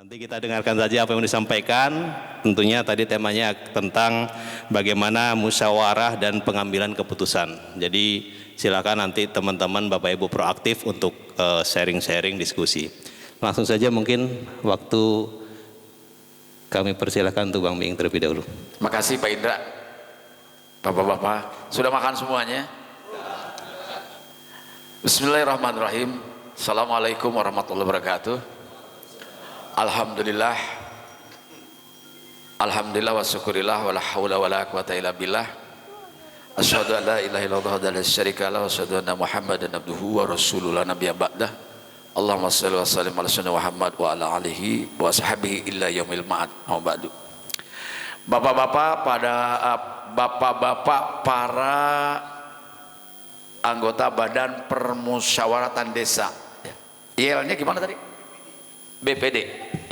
Nanti kita dengarkan saja apa yang disampaikan. Tentunya tadi temanya tentang bagaimana musyawarah dan pengambilan keputusan. Jadi silakan nanti teman-teman Bapak Ibu proaktif untuk sharing-sharing diskusi. Langsung saja mungkin waktu kami persilakan untuk Bang Miing terlebih dahulu. Makasih Pak Indra. Bapak-bapak, sudah makan semuanya? Bismillahirrahmanirrahim. Assalamualaikum warahmatullahi wabarakatuh. Alhamdulillah wa syukurillah wa la hawla wa la quwata illa billah. Asyhadu an la ilaha illallah wa la syarika lahu wa asyhadu anna Muhammadan abduhu wa rasuluhu la nabiyya ba'dah. Allahumma shalli wa sallim ala sayyidina Muhammad wa ala alihi wa sahbihi illa yaumil ma'ad. Ba'du. Bapak-bapak para anggota Badan Permusyawaratan Desa. IL-nya gimana tadi? BPD,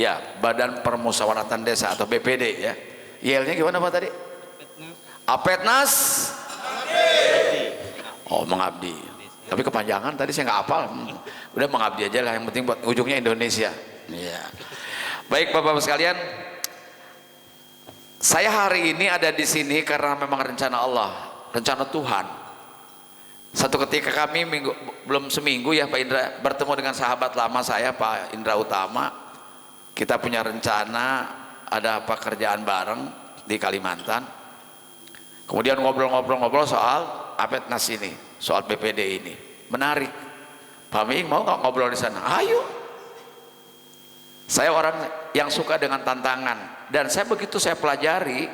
ya, Badan Permusyawaratan Desa atau BPD ya. YL-nya gimana Pak tadi? Apetnas? Oh, mengabdi. Tapi kepanjangan tadi saya nggak hafal. Udah mengabdi aja lah, yang penting buat ujungnya Indonesia. Ya. Baik Bapak-Bapak sekalian, saya hari ini ada di sini karena memang rencana Allah, rencana Tuhan. Satu ketika kami belum seminggu ya Pak Indra bertemu dengan sahabat lama saya Pak Indra Utama. Kita punya rencana ada pekerjaan bareng di Kalimantan. Kemudian ngobrol-ngobrol soal Apetnas ini, soal BPD ini. Menarik. Pak Miing mau nggak ngobrol di sana? Ayo. Saya orang yang suka dengan tantangan dan begitu saya pelajari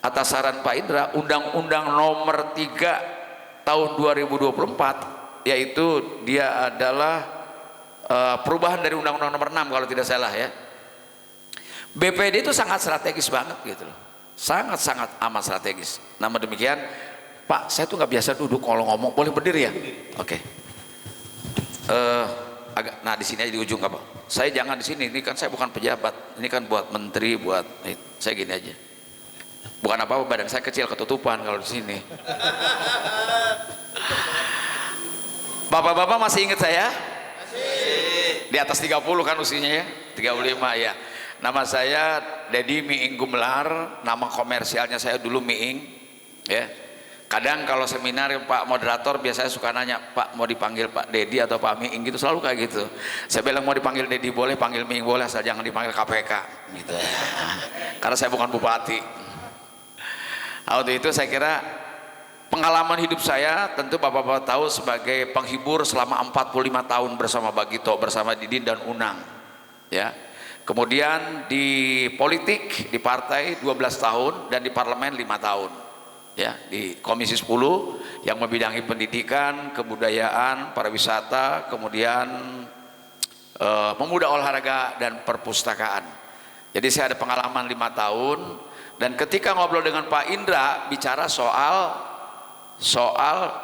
atas saran Pak Indra Undang-Undang Nomor 3 tahun 2024, yaitu dia adalah perubahan dari Undang-Undang Nomor 6 kalau tidak salah ya. BPD itu sangat strategis banget gitu loh, sangat-sangat amat strategis. Namun demikian Pak, saya tuh nggak biasa duduk kalau ngomong, boleh berdiri ya? Oke. Nah di sini aja di ujung apa? Saya jangan di sini, ini kan saya bukan pejabat, ini kan buat menteri, buat saya gini aja. Bukan apa-apa, badan saya kecil ketutupan kalau di sini. Bapak-bapak masih ingat saya? Masih. Di atas 30 kan usianya ya? 35 ya. Nama saya Dedi Miing Gumelar, nama komersialnya saya dulu Miing ya. Kadang kalau seminar Pak moderator biasanya suka nanya, Pak mau dipanggil Pak Dedi atau Pak Miing gitu, selalu kayak gitu. Saya bilang mau dipanggil Dedi boleh, panggil Miing boleh, asal jangan dipanggil KPK gitu. Karena saya bukan bupati. Waktu itu saya kira pengalaman hidup saya, tentu Bapak-bapak tahu sebagai penghibur selama 45 tahun bersama Bagito, bersama Didin dan Unang ya. Kemudian di politik, di partai 12 tahun dan di parlemen 5 tahun ya, di Komisi 10 yang membidangi pendidikan, kebudayaan, pariwisata, kemudian pemuda olahraga dan perpustakaan. Jadi saya ada pengalaman 5 tahun. Dan ketika ngobrol dengan Pak Indra bicara soal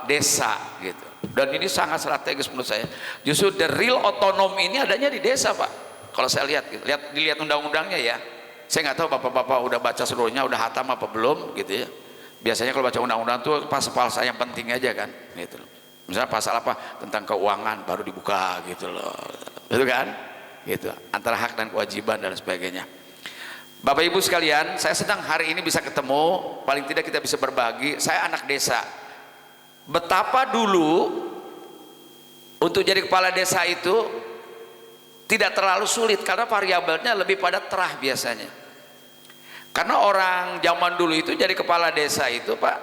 desa gitu, dan ini sangat strategis menurut saya. Justru the real otonomi ini adanya di desa Pak. Kalau saya lihat, gitu. Dilihat undang-undangnya ya. Saya nggak tahu bapak-bapak udah baca seluruhnya, udah hatam apa belum gitu ya. Biasanya kalau baca undang-undang tuh pasal-pasal yang penting aja kan gitu loh. Misalnya pasal apa tentang keuangan baru dibuka gitu loh, itu kan gitu, antara hak dan kewajiban dan sebagainya. Bapak Ibu sekalian, saya senang hari ini bisa ketemu, paling tidak kita bisa berbagi. Saya anak desa. Betapa dulu untuk jadi kepala desa itu tidak terlalu sulit karena variabelnya lebih pada terah biasanya. Karena orang zaman dulu itu jadi kepala desa itu Pak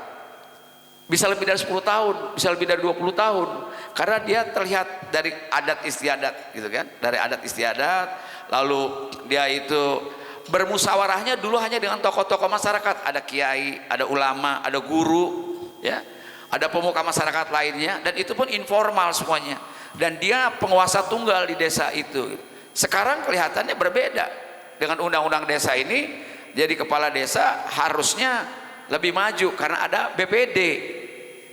bisa lebih dari 10 tahun, bisa lebih dari 20 tahun. Karena dia terlihat dari adat istiadat gitu kan, dari adat istiadat, lalu dia itu bermusyawarahnya dulu hanya dengan tokoh-tokoh masyarakat, ada kiai, ada ulama, ada guru ya, ada pemuka masyarakat lainnya, dan itu pun informal semuanya, dan dia penguasa tunggal di desa itu. Sekarang kelihatannya berbeda dengan undang-undang desa ini. Jadi kepala desa harusnya lebih maju karena ada BPD.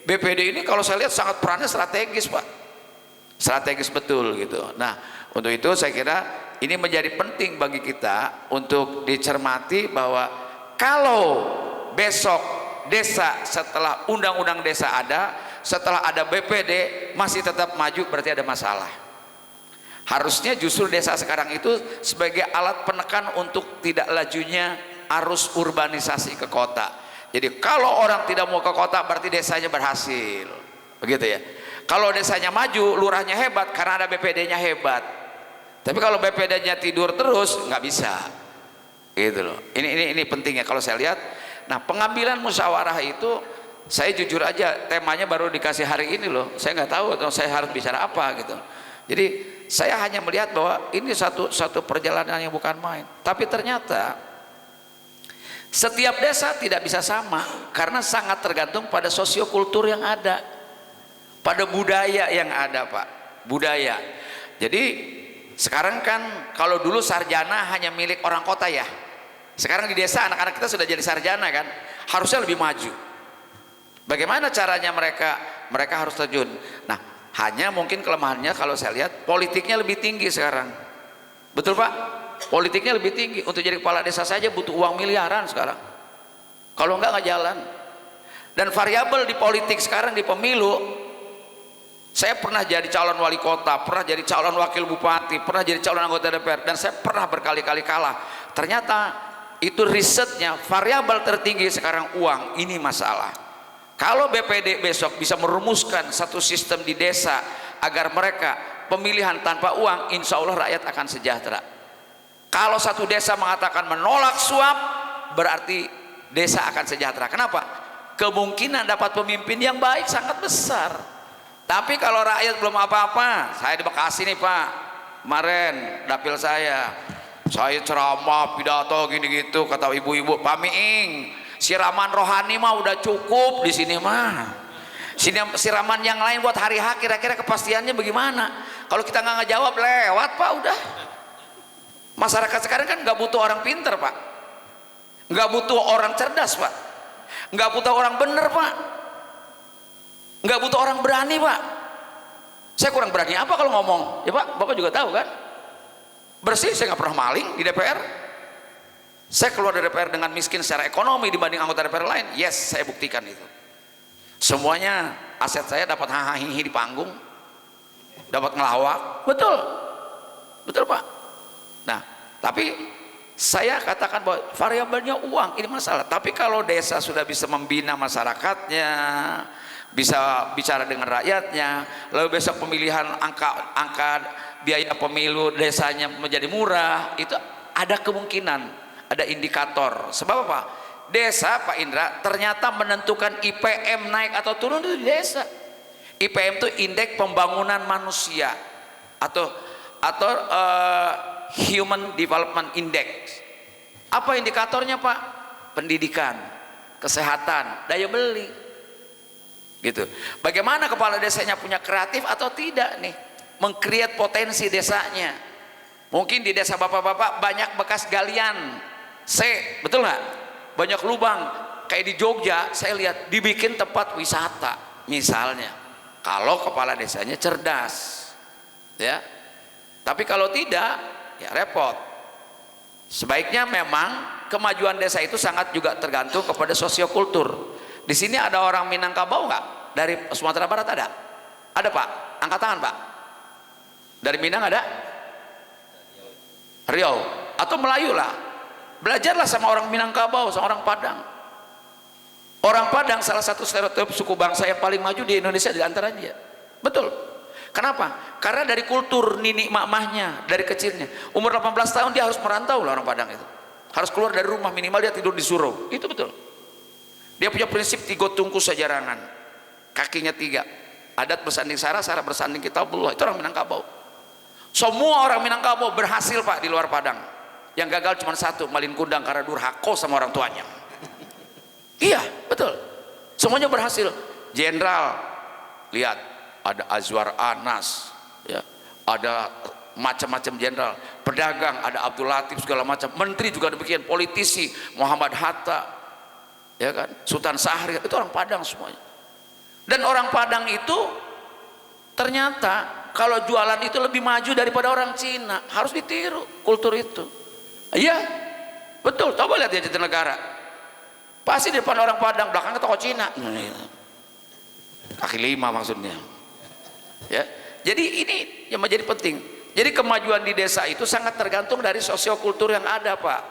BPD ini kalau saya lihat sangat perannya strategis Pak, strategis betul gitu. Nah untuk itu saya kira ini menjadi penting bagi kita untuk dicermati bahwa kalau besok desa setelah undang-undang desa ada, setelah ada BPD masih tetap maju, berarti ada masalah. Harusnya justru desa sekarang itu sebagai alat penekan untuk tidak lajunya arus urbanisasi ke kota. Jadi kalau orang tidak mau ke kota berarti desanya berhasil, begitu ya. Kalau desanya maju, lurahnya hebat karena ada BPD-nya hebat. Tapi kalau BPD-nya tidur terus nggak bisa, gitu loh. Ini pentingnya kalau saya lihat. Nah, pengambilan musyawarah itu, saya jujur aja temanya baru dikasih hari ini loh. Saya nggak tahu atau saya harus bicara apa gitu. Jadi saya hanya melihat bahwa ini satu perjalanan yang bukan main. Tapi ternyata setiap desa tidak bisa sama karena sangat tergantung pada sosiokultur yang ada, pada budaya yang ada, Pak. Budaya. Jadi sekarang kan kalau dulu sarjana hanya milik orang kota ya. Sekarang di desa anak-anak kita sudah jadi sarjana kan, harusnya lebih maju. Bagaimana caranya mereka harus terjun. Nah, hanya mungkin kelemahannya kalau saya lihat politiknya lebih tinggi sekarang. Betul Pak? Politiknya lebih tinggi. Untuk jadi kepala desa saja butuh uang miliaran sekarang. Kalau enggak jalan. Dan variabel di politik sekarang di pemilu, saya pernah jadi calon wali kota, pernah jadi calon wakil bupati, pernah jadi calon anggota DPR, dan saya pernah berkali-kali kalah. Ternyata itu risetnya variabel tertinggi sekarang uang. Ini masalah. Kalau BPD besok bisa merumuskan satu sistem di desa agar mereka pemilihan tanpa uang, insya Allah rakyat akan sejahtera. Kalau satu desa mengatakan menolak suap, berarti desa akan sejahtera. Kenapa? Kemungkinan dapat pemimpin yang baik sangat besar. Tapi kalau rakyat belum apa-apa, saya di Bekasi nih Pak, kemarin dapil saya ceramah pidato gini gitu, kata ibu-ibu, Pak Miing, siraman rohani mah udah cukup di sini mah. Siraman yang lain buat hari H kira-kira kepastiannya bagaimana? Kalau kita nggak ngejawab lewat Pak udah. Masyarakat sekarang kan nggak butuh orang pinter Pak, nggak butuh orang cerdas Pak, nggak butuh orang bener Pak, nggak butuh orang berani Pak. Saya kurang berani apa kalau ngomong? Ya Pak, Bapak juga tahu kan? Bersih, saya nggak pernah maling di DPR. Saya keluar dari DPR dengan miskin secara ekonomi dibanding anggota DPR lain. Yes, saya buktikan itu. Semuanya aset saya dapat hahaha di panggung, dapat ngelawak. Betul, betul Pak. Nah, tapi saya katakan bahwa variabelnya uang ini masalah. Tapi kalau desa sudah bisa membina masyarakatnya, bisa bicara dengan rakyatnya, lalu besok pemilihan angka biaya pemilu desanya menjadi murah, itu ada kemungkinan, ada indikator. Sebab apa? Desa Pak Indra ternyata menentukan IPM naik atau turun itu di desa. IPM itu indeks pembangunan manusia atau Human Development Index. Apa indikatornya Pak? Pendidikan, kesehatan, daya beli, gitu. Bagaimana kepala desanya punya kreatif atau tidak nih, mengkreat potensi desanya. Mungkin di desa bapak-bapak banyak bekas galian betul nggak? Banyak lubang. Kayak di Jogja saya lihat dibikin tempat wisata misalnya, kalau kepala desanya cerdas ya. Tapi kalau tidak ya repot. Sebaiknya memang kemajuan desa itu sangat juga tergantung kepada sosiokultur. Di sini ada orang Minangkabau nggak? Dari Sumatera Barat ada? Ada Pak? Angkat tangan Pak. Dari Minang ada? Riau atau Melayu lah. Belajarlah sama orang Minangkabau, sama orang Padang. Orang Padang salah satu stereotip suku bangsa yang paling maju di Indonesia di antaranya. Betul. Kenapa? Karena dari kultur nini mamahnya dari kecilnya. Umur 18 tahun dia harus merantau loh orang Padang itu. Harus keluar dari rumah, minimal dia tidur di surau. Itu betul. Dia punya prinsip tiga tungku sejarangan. Kakinya 3. Adat bersanding sara, sara bersanding kitabullah. Itu orang Minangkabau. Semua orang Minangkabau berhasil Pak di luar Padang. Yang gagal cuma satu, malin kundang karena durhaka sama orang tuanya. Iya, betul. Semuanya berhasil. Jenderal, lihat, ada Azwar Anas, ya, ada macam-macam jenderal. Pedagang, ada Abdul Latif segala macam. Menteri juga demikian, politisi, Muhammad Hatta, ya kan, Sultan Syahrir, itu orang Padang semuanya. Dan orang Padang itu ternyata kalau jualan itu lebih maju daripada orang Cina. Harus ditiru kultur itu. Iya, betul. Coba lihat di Jatinegara. Pasti di depan orang Padang, belakangnya toko Cina. Kaki 5 maksudnya. Ya, jadi ini yang menjadi penting. Jadi kemajuan di desa itu sangat tergantung dari sosiokultur yang ada, Pak.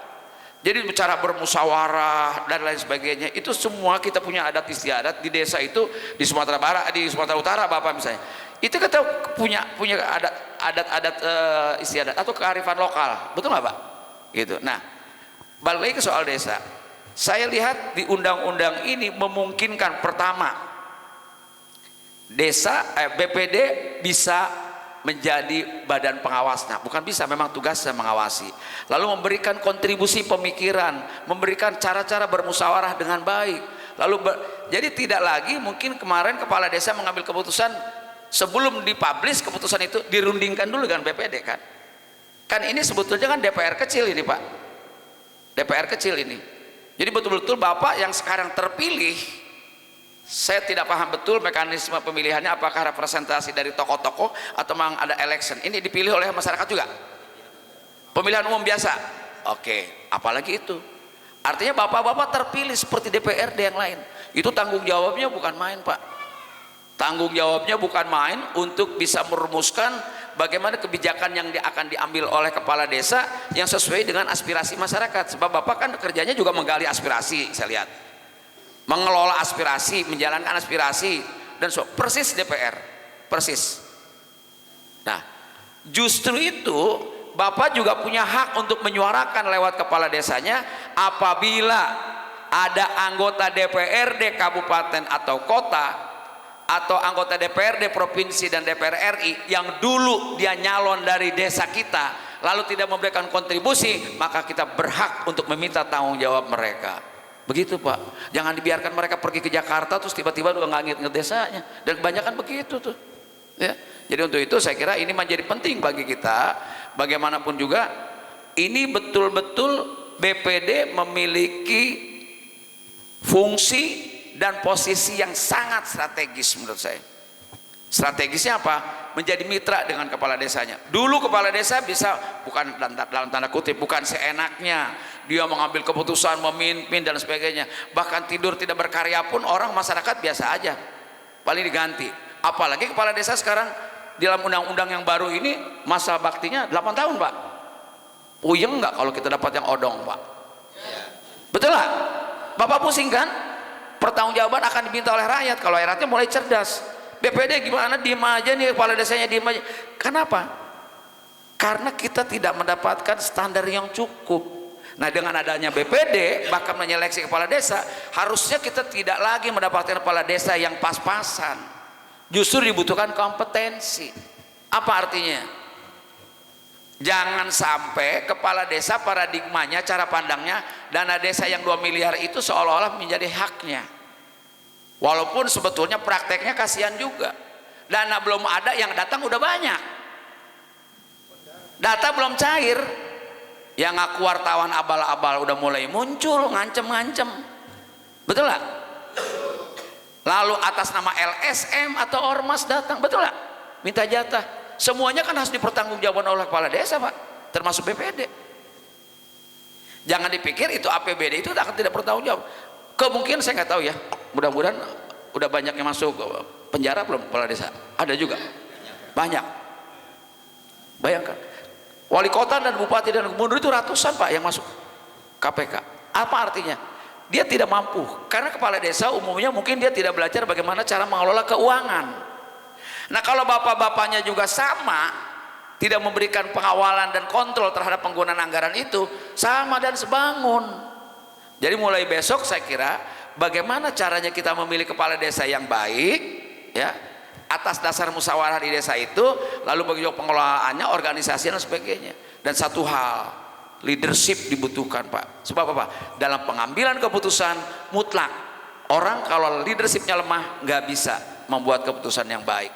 Jadi cara bermusyawarah dan lain sebagainya itu semua kita punya adat istiadat di desa itu, di Sumatera Barat, di Sumatera Utara Bapak misalnya. Itu kita punya adat istiadat atau kearifan lokal. Betul nggak, Pak? Gitu. Nah, balik lagi ke soal desa. Saya lihat di undang-undang ini memungkinkan pertama BPD bisa menjadi badan pengawas. Nah, bukan bisa, memang tugasnya mengawasi. Lalu memberikan kontribusi pemikiran, memberikan cara-cara bermusyawarah dengan baik. Jadi tidak lagi mungkin kemarin kepala desa mengambil keputusan sebelum dipublish keputusan itu dirundingkan dulu dengan BPD kan. Kan ini sebetulnya kan DPR kecil ini, Pak. DPR kecil ini. Jadi betul-betul Bapak yang sekarang terpilih, saya tidak paham betul mekanisme pemilihannya, apakah representasi dari tokoh-tokoh atau memang ada election. Ini dipilih oleh masyarakat juga, pemilihan umum biasa. Oke, apalagi itu artinya bapak-bapak terpilih seperti DPRD yang lain. Itu tanggung jawabnya bukan main, Pak. Tanggung jawabnya bukan main untuk bisa merumuskan bagaimana kebijakan yang akan diambil oleh kepala desa yang sesuai dengan aspirasi masyarakat. Sebab bapak kan kerjanya juga menggali aspirasi, saya lihat, mengelola aspirasi, menjalankan aspirasi, dan persis DPR, persis. Nah, justru itu Bapak juga punya hak untuk menyuarakan lewat kepala desanya apabila ada anggota DPRD kabupaten atau kota atau anggota DPRD provinsi dan DPR RI yang dulu dia nyalon dari desa kita lalu tidak memberikan kontribusi, maka kita berhak untuk meminta tanggung jawab mereka. Begitu, Pak. Jangan dibiarkan mereka pergi ke Jakarta terus tiba-tiba udah nggak inget desanya, dan kebanyakan begitu tuh ya. Jadi untuk itu saya kira ini menjadi penting bagi kita. Bagaimanapun juga ini betul-betul BPD memiliki fungsi dan posisi yang sangat strategis menurut saya. Strategisnya apa? Menjadi mitra dengan kepala desanya. Dulu kepala desa bisa, bukan dalam tanda kutip, bukan seenaknya dia mengambil keputusan, memimpin dan sebagainya. Bahkan tidur tidak berkarya pun orang masyarakat biasa aja, paling diganti. Apalagi kepala desa sekarang dalam undang-undang yang baru ini masa baktinya 8 tahun, Pak. Puyeng nggak kalau kita dapat yang odong, Pak? Betul nggak? Bapak pusing kan? Pertanggungjawaban akan diminta oleh rakyat kalau rakyatnya mulai cerdas. BPD gimana, diem aja nih, kepala desanya diem aja. Kenapa? Karena kita tidak mendapatkan standar yang cukup. Nah, dengan adanya BPD bahkan menyeleksi kepala desa, harusnya kita tidak lagi mendapatkan kepala desa yang pas-pasan. Justru dibutuhkan kompetensi. Apa artinya? Jangan sampai kepala desa paradigmanya, cara pandangnya dana desa yang 2 miliar itu seolah-olah menjadi haknya. Walaupun sebetulnya prakteknya kasihan juga. Dana belum ada, yang datang udah banyak. Data belum cair. Yang ngaku wartawan abal-abal udah mulai muncul, ngancem-ngancem. Betul nggak? Lalu atas nama LSM atau ormas datang, betul nggak? Minta jatah. Semuanya kan harus dipertanggungjawabkan oleh kepala desa, Pak, termasuk BPD. Jangan dipikir itu APBD itu akan tidak bertanggung jawab. Kemungkinan saya nggak tahu ya. Mudah-mudahan udah banyak yang masuk penjara belum kepala desa? Ada juga. Banyak. Bayangkan. Wali kota dan bupati dan gubernur itu ratusan, Pak, yang masuk KPK. Apa artinya? Dia tidak mampu. Karena kepala desa umumnya mungkin dia tidak belajar bagaimana cara mengelola keuangan. Nah, kalau bapak-bapaknya juga sama, tidak memberikan pengawalan dan kontrol terhadap penggunaan anggaran itu, sama dan sebangun. Jadi mulai besok saya kira bagaimana caranya kita memilih kepala desa yang baik, ya, atas dasar musyawarah di desa itu, lalu bagaimana pengelolaannya, organisasi dan sebagainya. Dan satu hal, leadership dibutuhkan, Pak. Sebab apa? Dalam pengambilan keputusan mutlak, orang kalau leadershipnya lemah nggak bisa membuat keputusan yang baik.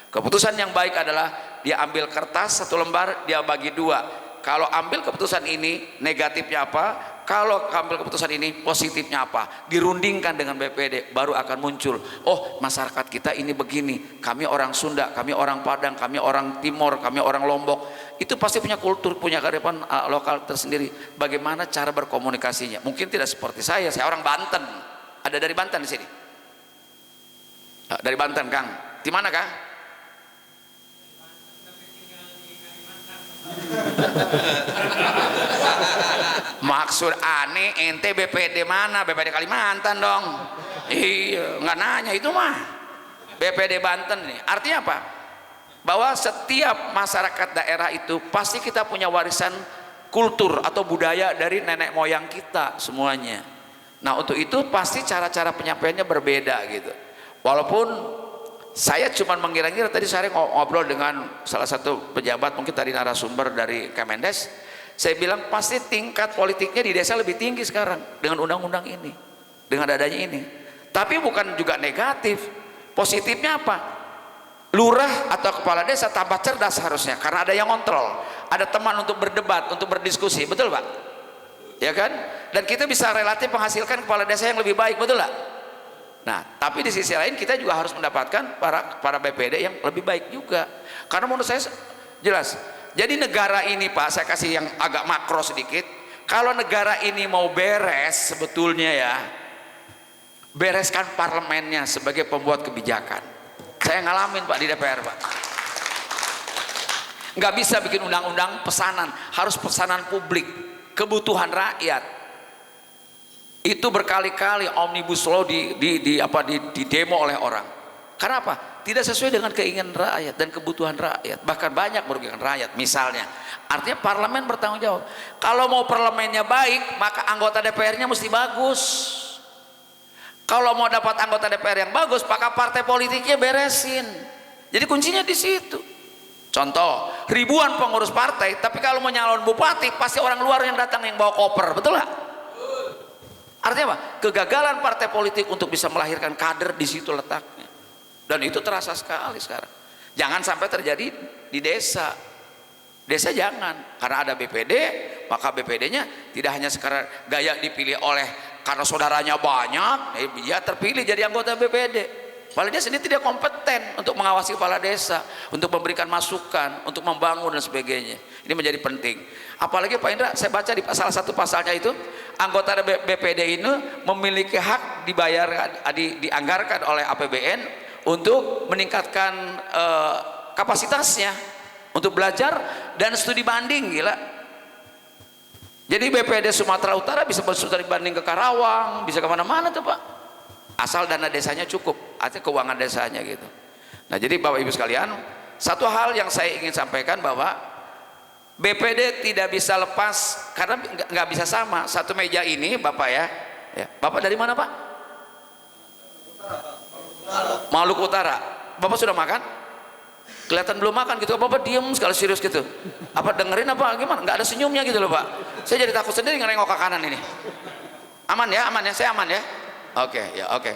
Keputusan yang baik adalah dia ambil kertas 1 lembar, dia bagi 2. Kalau ambil keputusan ini negatifnya apa, kalau ambil keputusan ini positifnya apa, dirundingkan dengan BPD, baru akan muncul, oh masyarakat kita ini begini, kami orang Sunda, kami orang Padang, kami orang Timur, kami orang Lombok. Itu pasti punya kultur, punya kearifan lokal tersendiri. Bagaimana cara berkomunikasinya? Mungkin tidak seperti saya orang Banten. Ada dari Banten di sini? Dari Banten, Kang. Di mana, Kang? Maksud aneh ente BPD mana? BPD Kalimantan dong. Iya, nggak nanya itu mah. BPD Banten nih. Artinya apa? Bahwa setiap masyarakat daerah itu pasti kita punya warisan kultur atau budaya dari nenek moyang kita semuanya. Nah, untuk itu pasti cara-cara penyampaiannya berbeda gitu. Walaupun saya cuma mengira-ngira, tadi saya ngobrol dengan salah satu pejabat, mungkin tadi narasumber dari Kemendes, saya bilang pasti tingkat politiknya di desa lebih tinggi sekarang dengan undang-undang ini, dengan adanya ini. Tapi bukan juga negatif. Positifnya apa? Lurah atau kepala desa tambah cerdas harusnya, karena ada yang kontrol, ada teman untuk berdebat, untuk berdiskusi, betul Pak? Ya kan? Dan kita bisa relatif menghasilkan kepala desa yang lebih baik, betul nggak? Nah, tapi di sisi lain kita juga harus mendapatkan para BPD yang lebih baik juga, karena menurut saya jelas. Jadi negara ini Pak, saya kasih yang agak makro sedikit. Kalau negara ini mau beres sebetulnya ya, bereskan parlemennya sebagai pembuat kebijakan. Saya ngalamin Pak di DPR Pak. Nggak bisa bikin undang-undang pesanan, harus pesanan publik, kebutuhan rakyat. Itu berkali-kali omnibus law di demo oleh orang. Karena apa? Tidak sesuai dengan keinginan rakyat dan kebutuhan rakyat. Bahkan banyak merugikan rakyat. Misalnya, artinya parlemen bertanggung jawab. Kalau mau parlemennya baik, maka anggota DPR-nya mesti bagus. Kalau mau dapat anggota DPR yang bagus, maka partai politiknya beresin. Jadi kuncinya di situ. Contoh, ribuan pengurus partai, tapi kalau mau nyalon bupati, pasti orang luar yang datang yang bawa koper, betul nggak? Artinya apa? Kegagalan partai politik untuk bisa melahirkan kader, di situ letaknya. Dan itu terasa sekali sekarang. Jangan sampai terjadi di desa. Desa jangan, karena ada BPD, maka BPD-nya tidak hanya sekarang gaya dipilih oleh karena saudaranya banyak, dia terpilih jadi anggota BPD. Padahal dia sendiri tidak kompeten untuk mengawasi kepala desa, untuk memberikan masukan, untuk membangun dan sebagainya. Ini menjadi penting. Apalagi Pak Indra, saya baca di salah satu pasalnya itu, anggota BPD ini memiliki hak dianggarkan oleh APBN untuk meningkatkan kapasitasnya untuk belajar dan studi banding, gila. Jadi BPD Sumatera Utara bisa berstudi banding ke Karawang, bisa kemana-mana tuh Pak, asal dana desanya cukup, artinya keuangan desanya gitu. Nah, jadi Bapak Ibu sekalian, satu hal yang saya ingin sampaikan bahwa BPD tidak bisa lepas, karena nggak bisa sama satu meja ini Bapak ya. Bapak dari mana Pak? Maluku Utara. Bapak sudah makan? Kelihatan belum makan gitu, Bapak diem sekali serius gitu. Apa dengerin apa gimana? Nggak ada senyumnya gitu loh Pak. Saya jadi takut sendiri ngerengok ke kanan ini. Aman ya, saya aman ya. Oke, ya oke.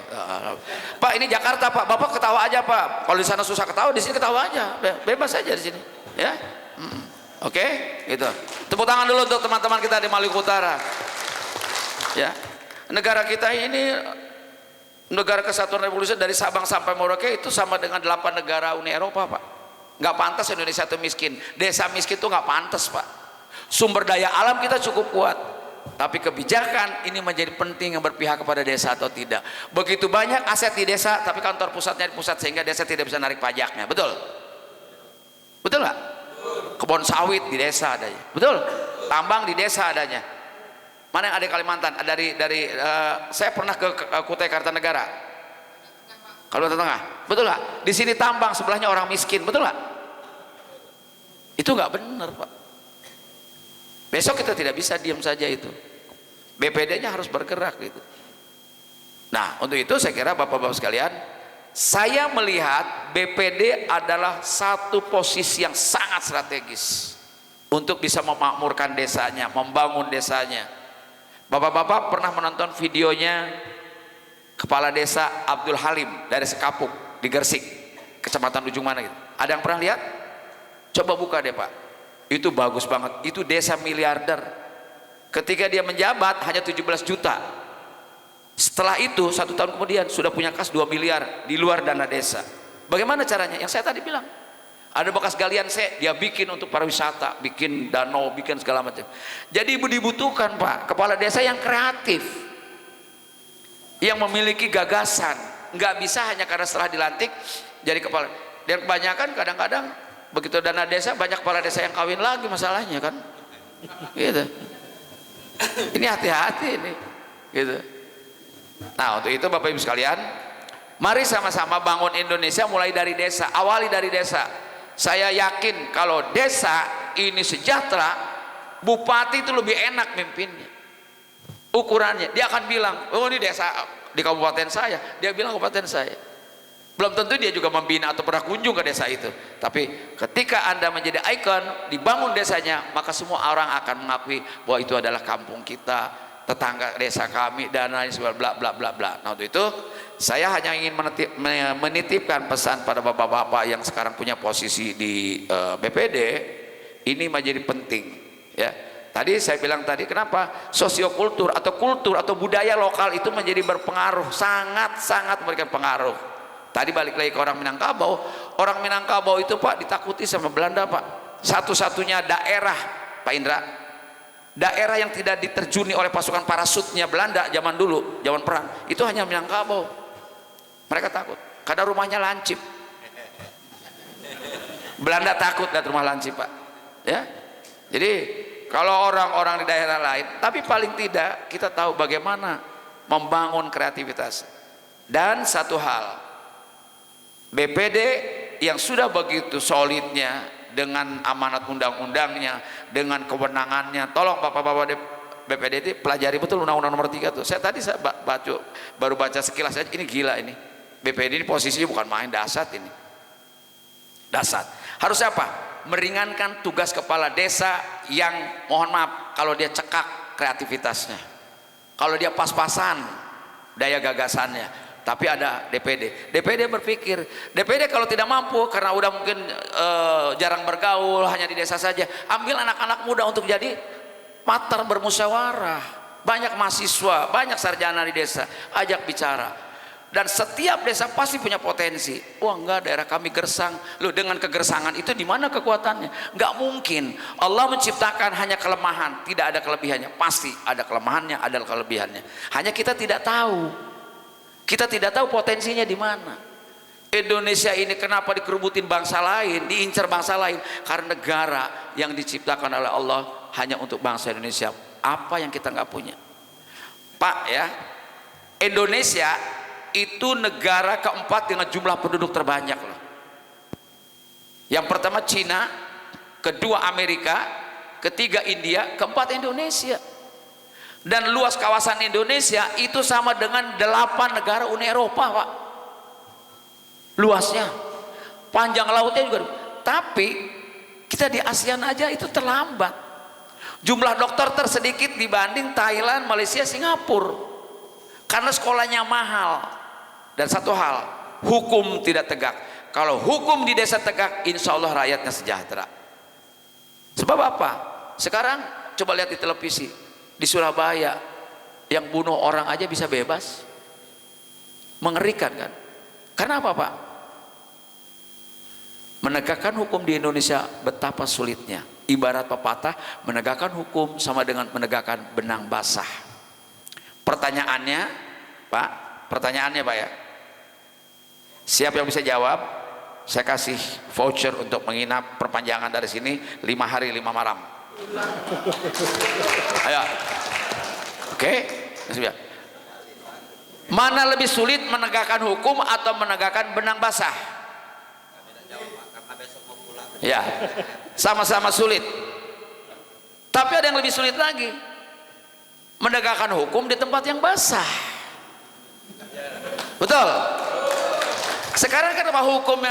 Pak, ini Jakarta Pak, Bapak ketawa aja Pak. Kalau di sana susah ketawa, di sini ketawa aja. Bebas aja di sini, ya. Oke, gitu. Tepuk tangan dulu untuk teman-teman kita di Maluku Utara. Ya, negara kita ini negara kesatuan Republik dari Sabang sampai Merauke itu sama dengan 8 negara Uni Eropa Pak. Nggak pantas Indonesia itu miskin. Desa miskin itu nggak pantas Pak. Sumber daya alam kita cukup kuat, tapi kebijakan ini menjadi penting yang berpihak kepada desa atau tidak. Begitu banyak aset di desa, tapi kantor pusatnya di pusat sehingga desa tidak bisa narik pajaknya. Betul? Betul nggak? Kebun sawit di desa adanya. Betul? Tambang di desa adanya. Mana yang ada di Kalimantan? Saya pernah ke Kutai Kartanegara, Kalimantan Tengah. Betul nggak? Di sini tambang, sebelahnya orang miskin. Betul nggak? Itu nggak benar Pak. Besok kita tidak bisa diam saja itu. BPD-nya harus bergerak gitu. Nah, untuk itu saya kira Bapak-bapak sekalian, saya melihat BPD adalah satu posisi yang sangat strategis untuk bisa memakmurkan desanya, membangun desanya. Bapak-bapak pernah menonton videonya Kepala Desa Abdul Halim dari Sekapuk di Gersik, Kecamatan Ujung mana gitu. Ada yang pernah lihat? Coba buka deh Pak. Itu bagus banget. Itu desa miliarder. Ketika dia menjabat hanya 17 juta. Setelah itu 1 tahun kemudian sudah punya kas 2 miliar di luar dana desa. Bagaimana caranya? Yang saya tadi bilang. Ada bekas galian dia bikin untuk pariwisata, bikin danau, bikin segala macam. Jadi dibutuhkan Pak kepala desa yang kreatif, yang memiliki gagasan. Nggak bisa hanya karena setelah dilantik jadi kepala. Dan kebanyakan kadang-kadang begitu dana desa banyak kepala desa yang kawin lagi masalahnya kan, gitu. Ini hati-hati ini, gitu. Nah untuk itu Bapak Ibu sekalian, mari sama-sama bangun Indonesia mulai dari desa, awali dari desa. Saya yakin kalau desa ini sejahtera, bupati itu lebih enak mimpinnya. Ukurannya, dia akan bilang, oh ini desa di kabupaten saya, dia bilang kabupaten saya. Belum tentu dia juga membina atau pernah kunjung ke desa itu. Tapi ketika Anda menjadi ikon, dibangun desanya, maka semua orang akan mengakui bahwa itu adalah kampung kita, tetangga desa kami, dan lain sebagainya, bla bla bla bla. Nah untuk itu saya hanya ingin menitipkan pesan pada bapak-bapak yang sekarang punya posisi di BPD, ini menjadi penting, ya. Tadi saya bilang tadi, kenapa sosiokultur atau kultur atau budaya lokal itu menjadi berpengaruh, sangat memberikan pengaruh. Tadi balik lagi ke orang Minangkabau itu Pak ditakuti sama Belanda Pak. Satu-satunya daerah Pak Indra, daerah yang tidak diterjuni oleh pasukan parasutnya Belanda zaman dulu, zaman perang, itu hanya Minangkabau. Mereka takut karena rumahnya lancip. Belanda takut lihat rumah lancip Pak, ya. Jadi kalau orang-orang di daerah lain, tapi paling tidak kita tahu bagaimana membangun kreativitas. Dan satu hal, BPD yang sudah begitu solidnya dengan amanat undang-undangnya, dengan kewenangannya, tolong bapak-bapak BPD itu pelajari betul undang-undang nomor 3 tuh. Saya tadi baru baca sekilas saja, ini gila ini. BPD ini posisinya bukan main, dahsyat ini. Dahsyat. Harus apa? Meringankan tugas kepala desa yang mohon maaf kalau dia cekak kreativitasnya, kalau dia pas-pasan daya gagasannya. Tapi ada DPD berpikir, DPD kalau tidak mampu karena udah mungkin jarang bergaul, hanya di desa saja, ambil anak-anak muda untuk jadi partner bermusyawarah. Banyak mahasiswa, banyak sarjana di desa, ajak bicara. Dan setiap desa pasti punya potensi. Wah enggak, daerah kami gersang. Loh, dengan kegersangan itu di mana kekuatannya? Enggak mungkin. Allah menciptakan hanya kelemahan, tidak ada kelebihannya. Pasti ada kelemahannya, ada kelebihannya. Hanya kita tidak tahu. Kita tidak tahu potensinya di mana. Indonesia ini kenapa dikerubutin bangsa lain, diincar bangsa lain? Karena negara yang diciptakan oleh Allah hanya untuk bangsa Indonesia. Apa yang kita nggak punya? Pak ya, Indonesia itu negara keempat dengan jumlah penduduk terbanyak loh. Yang pertama Cina, kedua Amerika, ketiga India, keempat Indonesia. Dan luas kawasan Indonesia itu sama dengan 8 negara Uni Eropa Pak, luasnya, panjang lautnya juga. Tapi kita di ASEAN aja itu terlambat, jumlah dokter tersedikit dibanding Thailand, Malaysia, Singapura, karena sekolahnya mahal. Dan satu hal, hukum tidak tegak. Kalau hukum di desa tegak, insya Allah rakyatnya sejahtera. Sebab apa? Sekarang coba lihat di televisi, di Surabaya yang bunuh orang aja bisa bebas. Mengerikan kan? Karena apa Pak? Menegakkan hukum di Indonesia betapa sulitnya. Ibarat pepatah, menegakkan hukum sama dengan menegakkan benang basah. Pertanyaannya Pak, ya, siapa yang bisa jawab? Saya kasih voucher untuk menginap perpanjangan dari sini 5 hari 5 malam. Ayo. Oke, mana lebih sulit, menegakkan hukum atau menegakkan benang basah? Ya, sama-sama sulit. Tapi ada yang lebih sulit lagi, menegakkan hukum di tempat yang basah. Betul. Sekarang kenapa hukum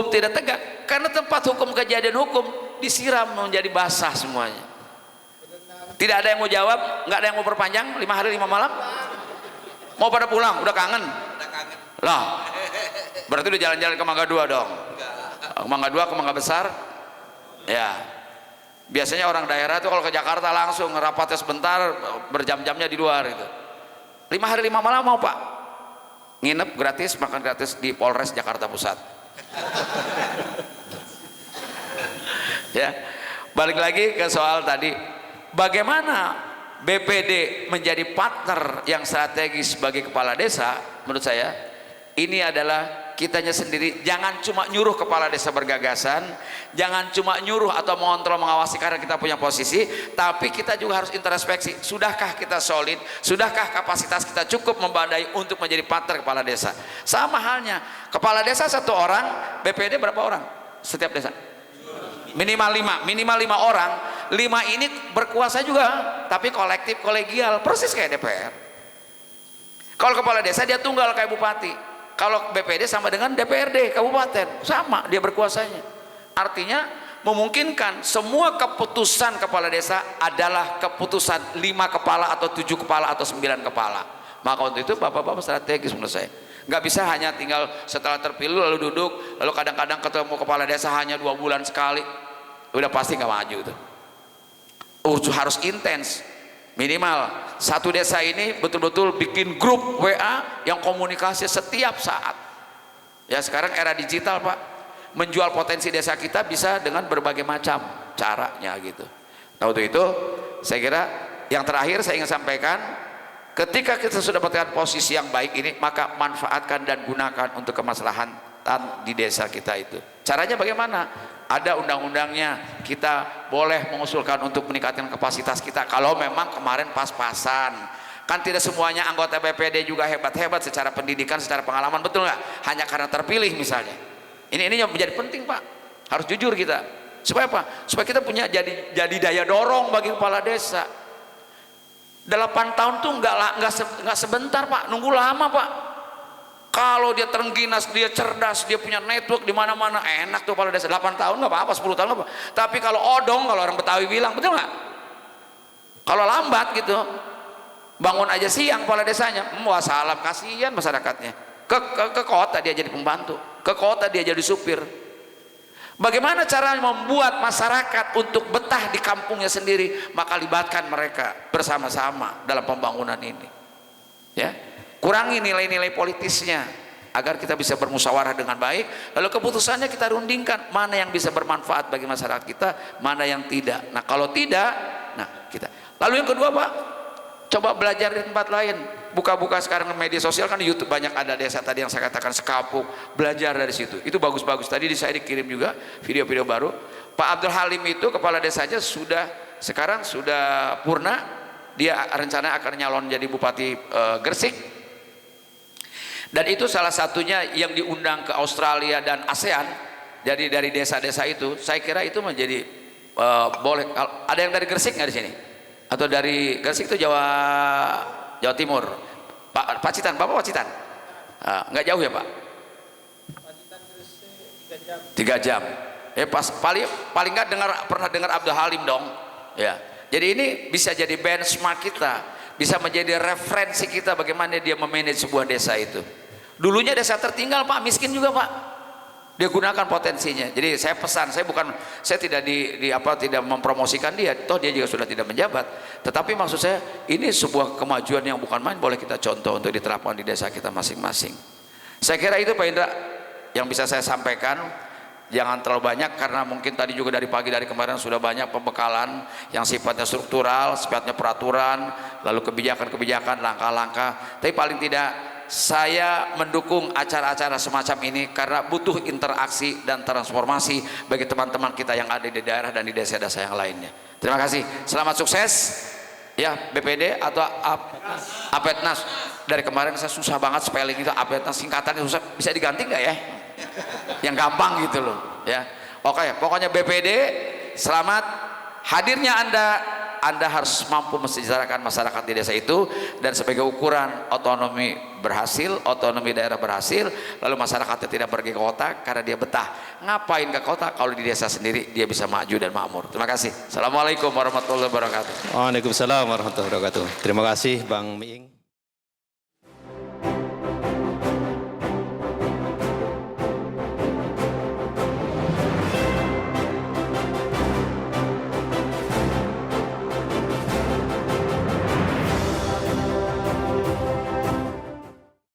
tidak tegak? Karena tempat hukum, kejadian hukum disiram menjadi basah semuanya. Tidak ada yang mau jawab, nggak ada yang mau perpanjang 5 hari 5 malam. Mau pada pulang, udah kangen? Lah, berarti udah jalan-jalan ke Mangga 2 dong. Mangga 2 ke Mangga Besar. Ya. Biasanya orang daerah tuh kalau ke Jakarta langsung rapatnya sebentar, berjam-jamnya di luar itu. 5 hari 5 malam mau Pak? Nginep gratis, makan gratis di Polres Jakarta Pusat. Ya, balik lagi ke soal tadi, bagaimana BPD menjadi partner yang strategis bagi kepala desa. Menurut saya ini adalah kitanya sendiri jangan cuma nyuruh kepala desa bergagasan, jangan cuma nyuruh atau mengontrol mengawasi karena kita punya posisi, tapi kita juga harus introspeksi, sudahkah kita solid, sudahkah kapasitas kita cukup membadai untuk menjadi partner kepala desa. Sama halnya kepala desa satu orang, BPD berapa orang setiap desa? Minimal 5 orang. 5 ini berkuasa juga, tapi kolektif kolegial, persis kayak DPR. Kalau kepala desa dia tunggal kayak bupati. Kalau BPD sama dengan DPRD kabupaten, sama dia berkuasanya. Artinya memungkinkan semua keputusan kepala desa adalah keputusan 5 kepala atau 7 kepala atau 9 kepala. Maka untuk itu bapak-bapak strategis menurut saya. Nggak bisa hanya tinggal setelah terpilih lalu duduk, lalu kadang-kadang ketemu kepala desa hanya 2 bulan sekali, udah pasti nggak maju tuh. Harus intens. Minimal satu desa ini betul-betul bikin grup WA yang komunikasi setiap saat. Ya sekarang era digital Pak, menjual potensi desa kita bisa dengan berbagai macam caranya gitu. Nah untuk itu saya kira yang terakhir saya ingin sampaikan, ketika kita sudah mendapatkan posisi yang baik ini, maka manfaatkan dan gunakan untuk kemaslahatan di desa kita itu. Caranya bagaimana? Ada undang-undangnya, kita boleh mengusulkan untuk meningkatkan kapasitas kita kalau memang kemarin pas-pasan. Kan tidak semuanya anggota BPD juga hebat-hebat secara pendidikan, secara pengalaman, betul nggak? Hanya karena terpilih misalnya. Ini yang menjadi penting Pak, harus jujur kita. Supaya apa? Supaya kita punya jadi daya dorong bagi kepala desa. 8 tahun tuh nggak sebentar Pak, nunggu lama Pak. Kalau dia terengginas, dia cerdas, dia punya network di mana-mana, enak tuh kepala desa. 8 tahun nggak apa-apa, 10 tahun nggak apa. Tapi kalau odong, kalau orang Betawi bilang, betul nggak? Kalau lambat gitu, bangun aja siang kepala desanya, wassalam, kasihan masyarakatnya. Ke kota dia jadi pembantu, ke kota dia jadi supir. Bagaimana cara membuat masyarakat untuk betah di kampungnya sendiri? Maka libatkan mereka bersama-sama dalam pembangunan ini. Ya. Kurangi nilai-nilai politisnya agar kita bisa bermusyawarah dengan baik, lalu keputusannya kita rundingkan mana yang bisa bermanfaat bagi masyarakat kita, mana yang tidak. Nah kalau tidak, nah kita. Lalu yang kedua Pak, coba belajar di tempat lain. Buka-buka sekarang media sosial kan di YouTube banyak, ada desa tadi yang saya katakan sekapuk, belajar dari situ. Itu bagus-bagus. Tadi saya dikirim juga video-video baru. Pak Abdul Halim itu kepala desanya sekarang sudah purna, dia rencana akan nyalon jadi Bupati Gresik. Dan itu salah satunya yang diundang ke Australia dan ASEAN. Jadi dari desa-desa itu, saya kira itu menjadi boleh. Ada yang dari Gresik nggak di sini? Atau dari Gresik itu Jawa Timur? Pak Pacitan, Bapak Pacitan? Nggak jauh ya Pak? Pacitan Gresik 3 jam. Paling nggak pernah dengar Abdul Halim dong. Ya. Jadi ini bisa jadi benchmark kita, bisa menjadi referensi kita bagaimana dia memanage sebuah desa itu. Dulunya desa tertinggal Pak, miskin juga Pak. Dia gunakan potensinya. Jadi saya pesan, saya tidak tidak mempromosikan dia, toh dia juga sudah tidak menjabat. Tetapi maksud saya ini sebuah kemajuan yang bukan main, boleh kita contoh untuk diterapkan di desa kita masing-masing. Saya kira itu Pak Indra yang bisa saya sampaikan. Jangan terlalu banyak karena mungkin tadi juga dari kemarin sudah banyak pembekalan yang sifatnya struktural, sifatnya peraturan, lalu kebijakan-kebijakan, langkah-langkah. Tapi paling tidak saya mendukung acara-acara semacam ini karena butuh interaksi dan transformasi bagi teman-teman kita yang ada di daerah dan di desa-desa yang lainnya. Terima kasih. Selamat sukses ya BPD atau Apetnas. Dari kemarin saya susah banget spelling itu Apetnas, singkatannya susah. Bisa diganti nggak ya? Yang gampang gitu loh ya. Oke, pokoknya BPD selamat hadirnya Anda harus mampu mensejahterakan masyarakat di desa itu, dan sebagai ukuran otonomi berhasil, otonomi daerah berhasil, lalu masyarakatnya tidak pergi ke kota karena dia betah. Ngapain ke kota kalau di desa sendiri dia bisa maju dan makmur. Terima kasih. Assalamualaikum warahmatullahi wabarakatuh. Waalaikumsalam warahmatullahi wabarakatuh. Terima kasih Bang Miing.